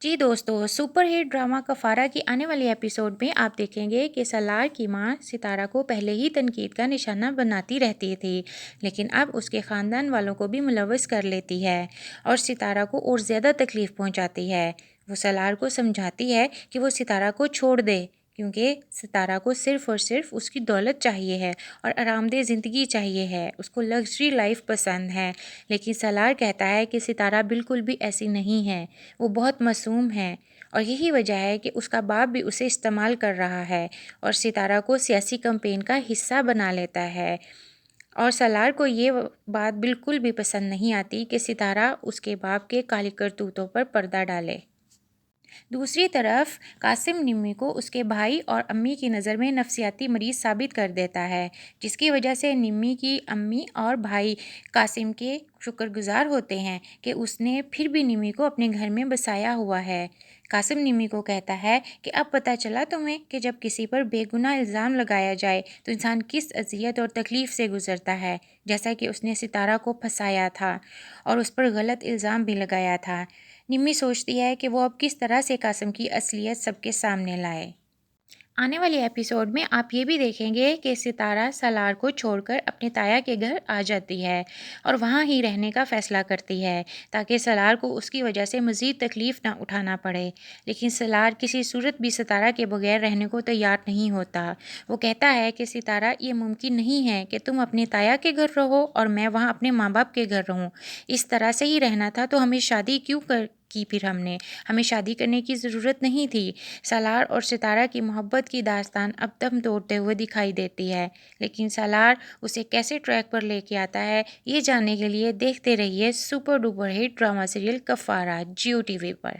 जी दोस्तों, super hit drama कफारा की आने वाली एपिसोड में आप देखेंगे कि सलार की मां सितारा को पहले ही तनकीद का निशाना बनाती रहती थी, लेकिन अब उसके ख़ानदान वालों को भी मुलव्वस कर लेती है और सितारा को और ज़्यादा तकलीफ़ पहुंचाती है। वो सलार को समझाती है कि वो सितारा को छोड़ दे, क्योंकि सितारा को सिर्फ़ और सिर्फ उसकी दौलत चाहिए है और आरामदेह ज़िंदगी चाहिए है, उसको लग्जरी लाइफ पसंद है। लेकिन सलार कहता है कि सितारा बिल्कुल भी ऐसी नहीं है, वो बहुत मासूम है और यही वजह है कि उसका बाप भी उसे इस्तेमाल कर रहा है और सितारा को सियासी कैंपेन का हिस्सा बना लेता है। और सलार को ये बात बिल्कुल भी पसंद नहीं आती कि सितारा उसके बाप के काली करतूतों पर पर्दा डाले। दूसरी तरफ कासिम निम्मी को उसके भाई और अम्मी की नज़र में नफसियाती मरीज़ साबित कर देता है, जिसकी वजह से निम्मी की अम्मी और भाई कासिम के शुक्रगुजार होते हैं कि उसने फिर भी निम्मी को अपने घर में बसाया हुआ है। कासिम निम्मी को कहता है कि अब पता चला तुम्हें कि जब किसी पर बेगुनाह इल्ज़ाम लगाया जाए तो इंसान किस अज़ियत और तकलीफ़ से गुज़रता है, जैसा कि उसने सितारा को फंसाया था और उस पर गलत इल्ज़ाम भी लगाया था। निम्मी सोचती है कि वो अब किस तरह से कासिम की असलियत सबके सामने लाए। आने वाले एपिसोड में आप ये भी देखेंगे कि सितारा सलार को छोड़कर अपने ताया के घर आ जाती है और वहाँ ही रहने का फ़ैसला करती है, ताकि सलार को उसकी वजह से मज़ीद तकलीफ़ ना उठाना पड़े। लेकिन सलार किसी सूरत भी सितारा के बगैर रहने को तैयार नहीं होता। वो कहता है कि सितारा, ये मुमकिन नहीं है कि तुम अपने ताया के घर रहो और मैं वहाँ अपने माँ बाप के घर रहूँ। इस तरह से ही रहना था तो हमें शादी क्यों कर की फिर हमने हमें शादी करने की ज़रूरत नहीं थी। सलार और सितारा की मोहब्बत की दास्तान अब दम तोड़ते हुए दिखाई देती है, लेकिन सलार उसे कैसे ट्रैक पर लेके आता है, ये जानने के लिए देखते रहिए super duper hit drama serial Kaffara Geo TV पर।